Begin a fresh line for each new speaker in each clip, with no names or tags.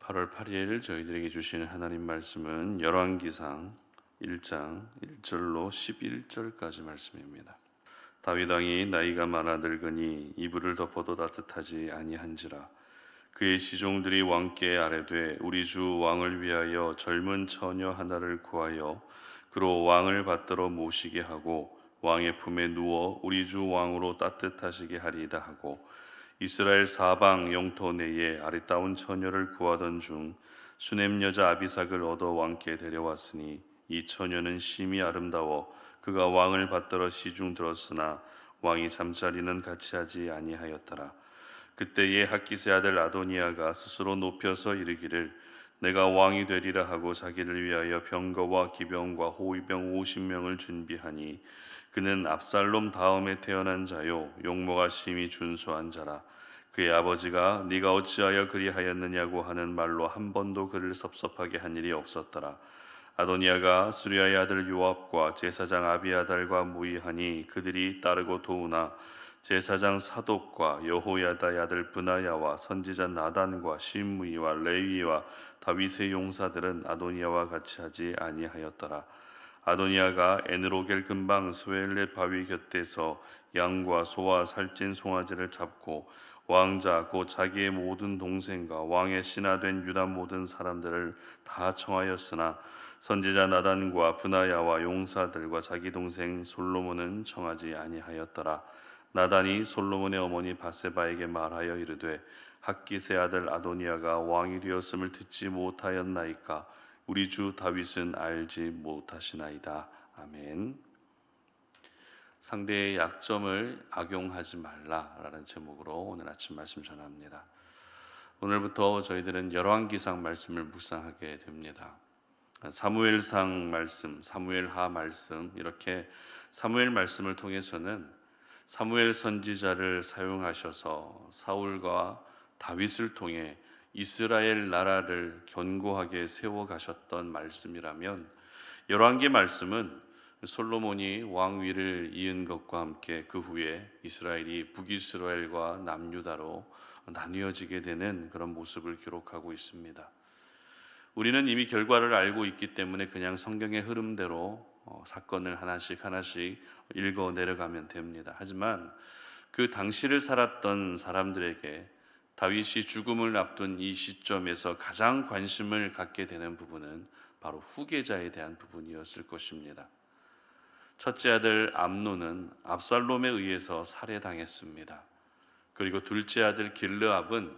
8월 8일 저희들에게 주시는 하나님 말씀은 열왕기상 1장 1절로 11절까지 말씀입니다. 다윗 왕이 나이가 많아 늙으니 이불을 덮어도 따뜻하지 아니한지라. 그의 시종들이 왕께 아뢰되 우리 주 왕을 위하여 젊은 처녀 하나를 구하여 그로 왕을 받들어 모시게 하고 왕의 품에 누워 우리 주 왕으로 따뜻하시게 하리이다 하고 이스라엘 사방 영토 내에 아리따운 처녀를 구하던 중 수넴 여자 아비삭을 얻어 왕께 데려왔으니 이 처녀는 심히 아름다워 그가 왕을 받들어 시중 들었으나 왕이 잠자리는 같이 하지 아니하였더라. 그때에 학기세 아들 아도니아가 스스로 높여서 이르기를 내가 왕이 되리라 하고 자기를 위하여 병거와 기병과 호위병 50명을 준비하니 그는 압살롬 다음에 태어난 자요 용모가 심히 준수한 자라. 그의 아버지가 네가 어찌하여 그리하였느냐고 하는 말로 한 번도 그를 섭섭하게 한 일이 없었더라. 아도니아가 수리아의 아들 요압과 제사장 아비아달과 무의하니 그들이 따르고 도우나 제사장 사독과 여호야다의 아들 브나야와 선지자 나단과 심무이와 레위와 다윗의 용사들은 아도니아와 같이 하지 아니하였더라. 아도니아가 에느로겔 근방 스웰렛 바위 곁에서 양과 소와 살찐 송아지를 잡고 왕자 곧 자기의 모든 동생과 왕의 신하된 유다 모든 사람들을 다 청하였으나 선지자 나단과 브나야와 용사들과 자기 동생 솔로몬은 청하지 아니하였더라. 나단이 솔로몬의 어머니 바세바에게 말하여 이르되 학기세 아들 아도니아가 왕이 되었음을 듣지 못하였나이까 우리 주 다윗은 알지 못하시나이다. 아멘. 상대의 약점을 악용하지 말라라는 제목으로 오늘 아침 말씀 전합니다. 오늘부터 저희들은 열왕기상 말씀을 묵상하게 됩니다. 사무엘상 말씀, 사무엘하 말씀, 이렇게 사무엘 말씀을 통해서는 사무엘 선지자를 사용하셔서 사울과 다윗을 통해 이스라엘 나라를 견고하게 세워가셨던 말씀이라면, 열왕기 말씀은 솔로몬이 왕위를 이은 것과 함께 그 후에 이스라엘이 북이스라엘과 남유다로 나뉘어지게 되는 그런 모습을 기록하고 있습니다. 우리는 이미 결과를 알고 있기 때문에 그냥 성경의 흐름대로 사건을 하나씩 읽어 내려가면 됩니다. 하지만 그 당시를 살았던 사람들에게 다윗이 죽음을 앞둔 이 시점에서 가장 관심을 갖게 되는 부분은 바로 후계자에 대한 부분이었을 것입니다. 첫째 아들 암논은 압살롬에 의해서 살해당했습니다. 그리고 둘째 아들 길르압은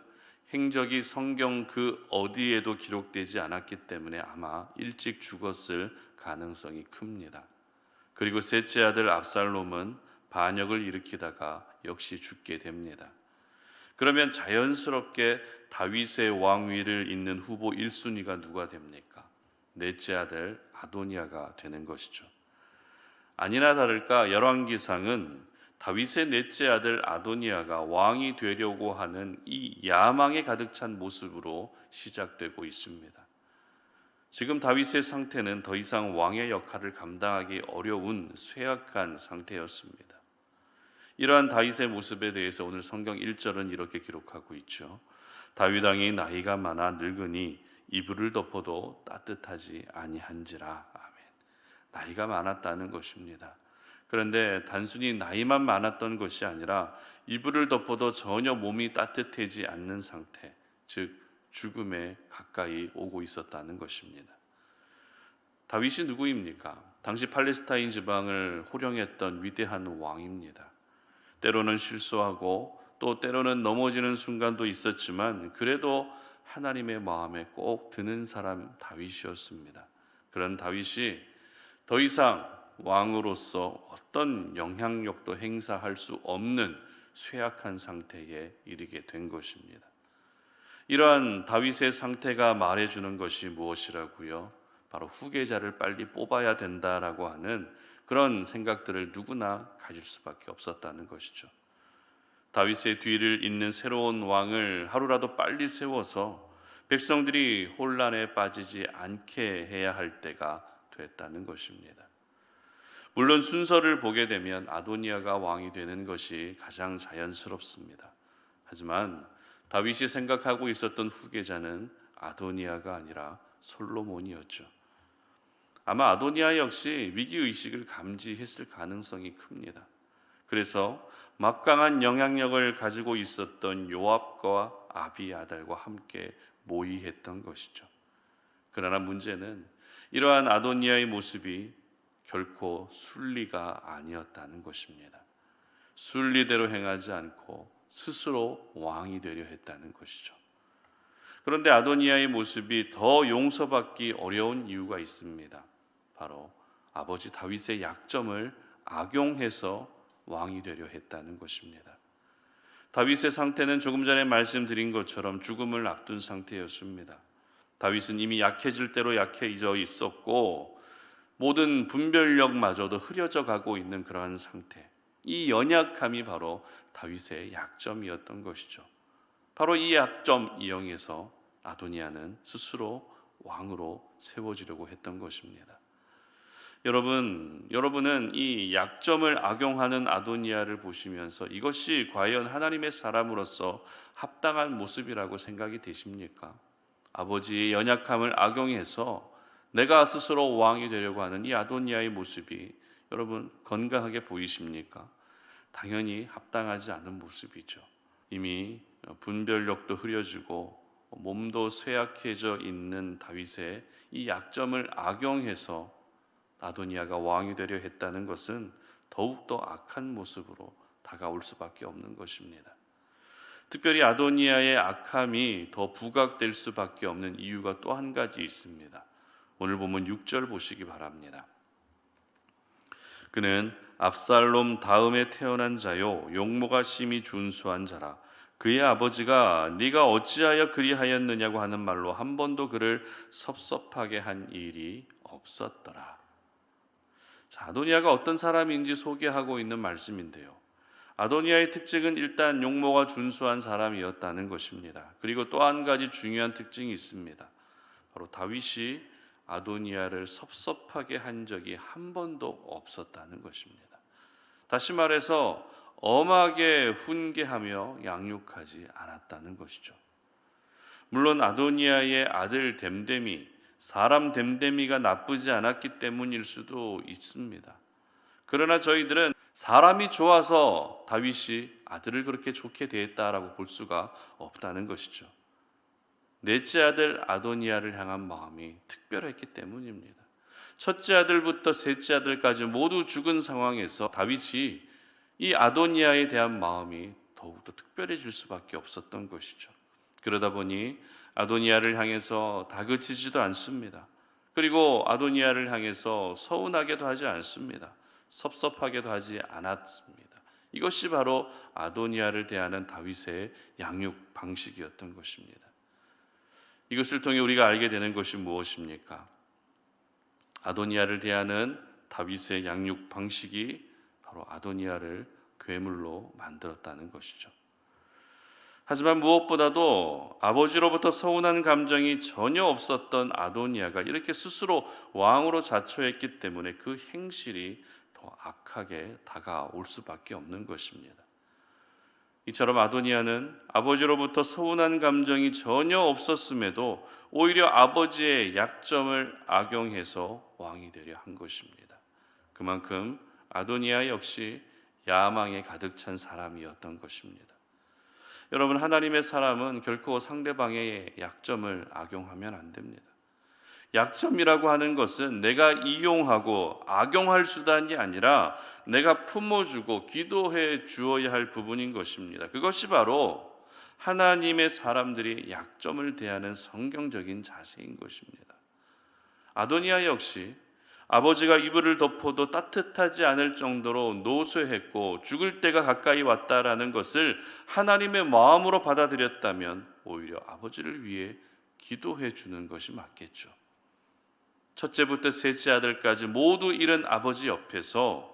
행적이 성경 그 어디에도 기록되지 않았기 때문에 아마 일찍 죽었을 가능성이 큽니다. 그리고 셋째 아들 압살롬은 반역을 일으키다가 역시 죽게 됩니다. 그러면 자연스럽게 다윗의 왕위를 잇는 후보 1순위가 누가 됩니까? 넷째 아들 아도니아가 되는 것이죠. 아니나 다를까 열왕기상은 다윗의 넷째 아들 아도니아가 왕이 되려고 하는 이 야망에 가득 찬 모습으로 시작되고 있습니다. 지금 다윗의 상태는 더 이상 왕의 역할을 감당하기 어려운 쇠약한 상태였습니다. 이러한 다윗의 모습에 대해서 오늘 성경 1절은 이렇게 기록하고 있죠. 다윗 왕이 나이가 많아 늙으니 이불을 덮어도 따뜻하지 아니한지라. 아멘. 나이가 많았다는 것입니다. 그런데 단순히 나이만 많았던 것이 아니라 이불을 덮어도 전혀 몸이 따뜻해지지 않는 상태, 즉 죽음에 가까이 오고 있었다는 것입니다. 다윗이 누구입니까? 당시 팔레스타인 지방을 호령했던 위대한 왕입니다. 때로는 실수하고 또 때로는 넘어지는 순간도 있었지만 그래도 하나님의 마음에 꼭 드는 사람 다윗이었습니다. 그런 다윗이 더 이상 왕으로서 어떤 영향력도 행사할 수 없는 쇠약한 상태에 이르게 된 것입니다. 이러한 다윗의 상태가 말해주는 것이 무엇이라고요? 바로 후계자를 빨리 뽑아야 된다라고 하는 그런 생각들을 누구나 가질 수밖에 없었다는 것이죠. 다윗의 뒤를 잇는 새로운 왕을 하루라도 빨리 세워서 백성들이 혼란에 빠지지 않게 해야 할 때가 됐다는 것입니다. 물론 순서를 보게 되면 아도니아가 왕이 되는 것이 가장 자연스럽습니다. 하지만 다윗이 생각하고 있었던 후계자는 아도니아가 아니라 솔로몬이었죠. 아마 아도니아 역시 위기의식을 감지했을 가능성이 큽니다. 그래서 막강한 영향력을 가지고 있었던 요압과 아비아달과 함께 모의했던 것이죠. 그러나 문제는 이러한 아도니아의 모습이 결코 순리가 아니었다는 것입니다. 순리대로 행하지 않고 스스로 왕이 되려 했다는 것이죠. 그런데 아도니아의 모습이 더 용서받기 어려운 이유가 있습니다. 바로 아버지 다윗의 약점을 악용해서 왕이 되려 했다는 것입니다. 다윗의 상태는 조금 전에 말씀드린 것처럼 죽음을 앞둔 상태였습니다. 다윗은 이미 약해질 대로 약해져 있었고 모든 분별력마저도 흐려져 가고 있는 그러한 상태. 이 연약함이 바로 다윗의 약점이었던 것이죠. 바로 이 약점 이용해서 아도니아는 스스로 왕으로 세워지려고 했던 것입니다. 여러분은 이 약점을 악용하는 아도니아를 보시면서 이것이 과연 하나님의 사람으로서 합당한 모습이라고 생각이 되십니까? 아버지의 연약함을 악용해서 내가 스스로 왕이 되려고 하는 이 아도니아의 모습이 여러분 건강하게 보이십니까? 당연히 합당하지 않은 모습이죠. 이미 분별력도 흐려지고 몸도 쇠약해져 있는 다윗의 이 약점을 악용해서 아도니아가 왕이 되려 했다는 것은 더욱더 악한 모습으로 다가올 수밖에 없는 것입니다. 특별히 아도니아의 악함이 더 부각될 수밖에 없는 이유가 또 한 가지 있습니다. 오늘 보면 6절 보시기 바랍니다. 그는 압살롬 다음에 태어난 자요 용모가 심히 준수한 자라. 그의 아버지가 네가 어찌하여 그리하였느냐고 하는 말로 한 번도 그를 섭섭하게 한 일이 없었더라. 자, 아도니아가 어떤 사람인지 소개하고 있는 말씀인데요. 아도니아의 특징은 일단 용모가 준수한 사람이었다는 것입니다. 그리고 또 한 가지 중요한 특징이 있습니다. 바로 다윗이 아도니아를 섭섭하게 한 적이 한 번도 없었다는 것입니다. 다시 말해서 엄하게 훈계하며 양육하지 않았다는 것이죠. 물론 아도니아의 아들 뎀뎀이 사람 뎀데미가 나쁘지 않았기 때문일 수도 있습니다. 그러나 저희들은 사람이 좋아서 다윗이 아들을 그렇게 좋게 대했다라고 볼 수가 없다는 것이죠. 넷째 아들 아도니아를 향한 마음이 특별했기 때문입니다. 첫째 아들부터 셋째 아들까지 모두 죽은 상황에서 다윗이 이 아도니아에 대한 마음이 더욱더 특별해질 수밖에 없었던 것이죠. 그러다 보니 아도니아를 향해서 다그치지도 않습니다. 그리고 아도니아를 향해서 서운하게도 하지 않습니다. 섭섭하게도 하지 않았습니다. 이것이 바로 아도니아를 대하는 다윗의 양육 방식이었던 것입니다. 이것을 통해 우리가 알게 되는 것이 무엇입니까? 아도니아를 대하는 다윗의 양육 방식이 바로 아도니아를 괴물로 만들었다는 것이죠. 하지만 무엇보다도 아버지로부터 서운한 감정이 전혀 없었던 아도니아가 이렇게 스스로 왕으로 자처했기 때문에 그 행실이 더 악하게 다가올 수밖에 없는 것입니다. 이처럼 아도니아는 아버지로부터 서운한 감정이 전혀 없었음에도 오히려 아버지의 약점을 악용해서 왕이 되려 한 것입니다. 그만큼 아도니아 역시 야망에 가득 찬 사람이었던 것입니다. 여러분, 하나님의 사람은 결코 상대방의 약점을 악용하면 안 됩니다. 약점이라고 하는 것은 내가 이용하고 악용할 수단이 아니라 내가 품어주고 기도해 주어야 할 부분인 것입니다. 그것이 바로 하나님의 사람들이 약점을 대하는 성경적인 자세인 것입니다. 아도니아 역시 아버지가 이불을 덮어도 따뜻하지 않을 정도로 노쇠했고 죽을 때가 가까이 왔다라는 것을 하나님의 마음으로 받아들였다면 오히려 아버지를 위해 기도해 주는 것이 맞겠죠. 첫째부터 셋째 아들까지 모두 잃은 아버지 옆에서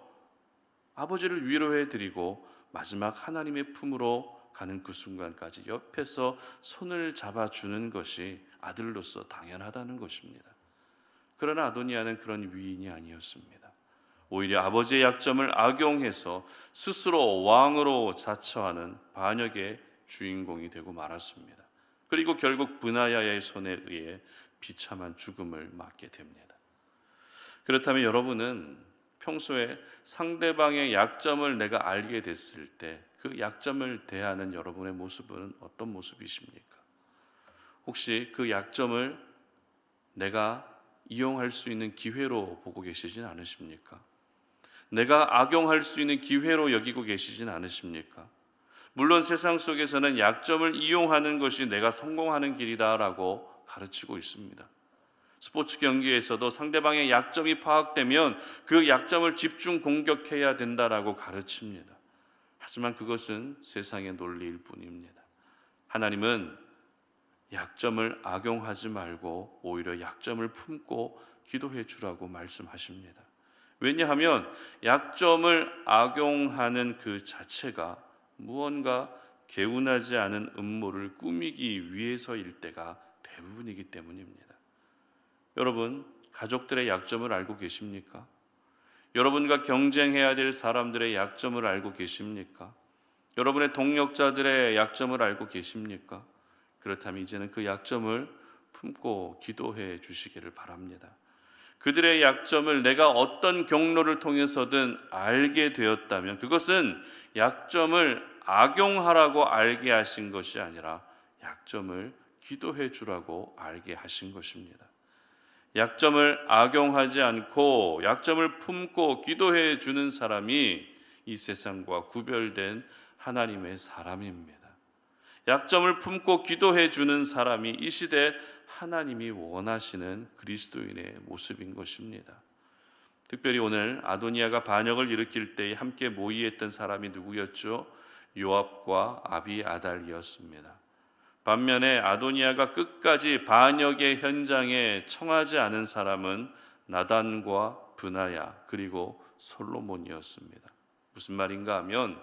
아버지를 위로해 드리고 마지막 하나님의 품으로 가는 그 순간까지 옆에서 손을 잡아주는 것이 아들로서 당연하다는 것입니다. 그러나 아도니아는 그런 위인이 아니었습니다. 오히려 아버지의 약점을 악용해서 스스로 왕으로 자처하는 반역의 주인공이 되고 말았습니다. 그리고 결국 브나야의 손에 의해 비참한 죽음을 맞게 됩니다. 그렇다면 여러분은 평소에 상대방의 약점을 내가 알게 됐을 때 그 약점을 대하는 여러분의 모습은 어떤 모습이십니까? 혹시 그 약점을 내가 이용할 수 있는 기회로 보고 계시진 않으십니까? 내가 악용할 수 있는 기회로 여기고 계시진 않으십니까? 물론 세상 속에서는 약점을 이용하는 것이 내가 성공하는 길이다라고 가르치고 있습니다. 스포츠 경기에서도 상대방의 약점이 파악되면 그 약점을 집중 공격해야 된다라고 가르칩니다. 하지만 그것은 세상의 논리일 뿐입니다. 하나님은 약점을 악용하지 말고 오히려 약점을 품고 기도해 주라고 말씀하십니다. 왜냐하면 약점을 악용하는 그 자체가 무언가 개운하지 않은 음모를 꾸미기 위해서일 때가 대부분이기 때문입니다. 여러분, 가족들의 약점을 알고 계십니까? 여러분과 경쟁해야 될 사람들의 약점을 알고 계십니까? 여러분의 동력자들의 약점을 알고 계십니까? 그렇다면 이제는 그 약점을 품고 기도해 주시기를 바랍니다. 그들의 약점을 내가 어떤 경로를 통해서든 알게 되었다면 그것은 약점을 악용하라고 알게 하신 것이 아니라 약점을 기도해 주라고 알게 하신 것입니다. 약점을 악용하지 않고 약점을 품고 기도해 주는 사람이 이 세상과 구별된 하나님의 사람입니다. 약점을 품고 기도해 주는 사람이 이 시대 하나님이 원하시는 그리스도인의 모습인 것입니다. 특별히 오늘 아도니아가 반역을 일으킬 때 함께 모의했던 사람이 누구였죠? 요압과 아비아달이었습니다. 반면에 아도니아가 끝까지 반역의 현장에 청하지 않은 사람은 나단과 브나야 그리고 솔로몬이었습니다. 무슨 말인가 하면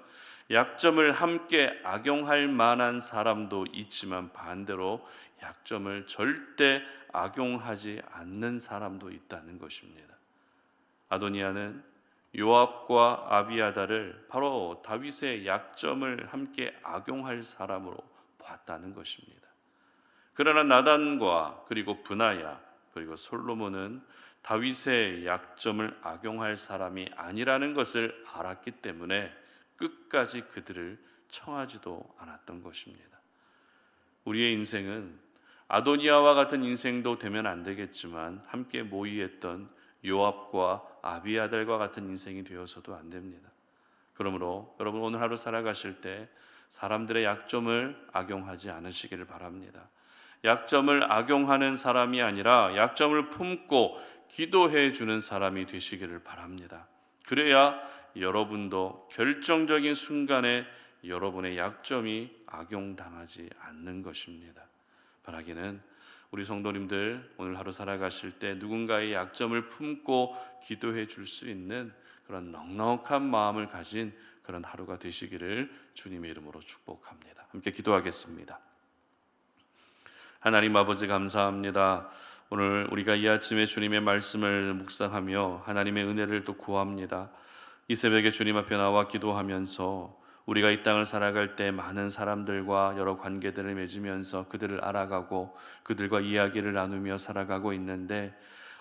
약점을 함께 악용할 만한 사람도 있지만 반대로 약점을 절대 악용하지 않는 사람도 있다는 것입니다. 아도니아는 요압과 아비아달을 바로 다윗의 약점을 함께 악용할 사람으로 봤다는 것입니다. 그러나 나단과 그리고 브나야 그리고 솔로몬은 다윗의 약점을 악용할 사람이 아니라는 것을 알았기 때문에 끝까지 그들을 청하지도 않았던 것입니다. 우리의 인생은 아도니아와 같은 인생도 되면 안 되겠지만 함께 모의했던 요압과 아비아달과 같은 인생이 되어서도 안 됩니다. 그러므로 여러분 오늘 하루 살아가실 때 사람들의 약점을 악용하지 않으시기를 바랍니다. 약점을 악용하는 사람이 아니라 약점을 품고 기도해 주는 사람이 되시기를 바랍니다. 그래야 여러분도 결정적인 순간에 여러분의 약점이 악용당하지 않는 것입니다. 바라기는 우리 성도님들 오늘 하루 살아가실 때 누군가의 약점을 품고 기도해 줄 수 있는 그런 넉넉한 마음을 가진 그런 하루가 되시기를 주님의 이름으로 축복합니다. 함께 기도하겠습니다. 하나님 아버지 감사합니다. 오늘 우리가 이 아침에 주님의 말씀을 묵상하며 하나님의 은혜를 또 구합니다. 이 새벽에 주님 앞에 나와 기도하면서 우리가 이 땅을 살아갈 때 많은 사람들과 여러 관계들을 맺으면서 그들을 알아가고 그들과 이야기를 나누며 살아가고 있는데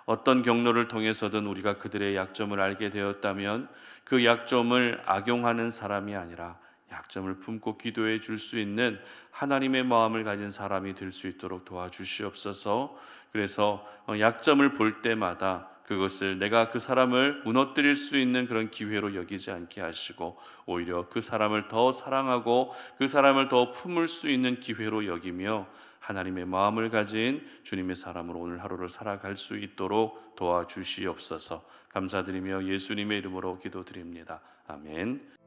어떤 경로를 통해서든 우리가 그들의 약점을 알게 되었다면 그 약점을 악용하는 사람이 아니라 약점을 품고 기도해 줄 수 있는 하나님의 마음을 가진 사람이 될 수 있도록 도와주시옵소서. 그래서 약점을 볼 때마다 그것을 내가 그 사람을 무너뜨릴 수 있는 그런 기회로 여기지 않게 하시고 오히려 그 사람을 더 사랑하고 그 사람을 더 품을 수 있는 기회로 여기며 하나님의 마음을 가진 주님의 사람으로 오늘 하루를 살아갈 수 있도록 도와주시옵소서. 감사드리며 예수님의 이름으로 기도드립니다. 아멘.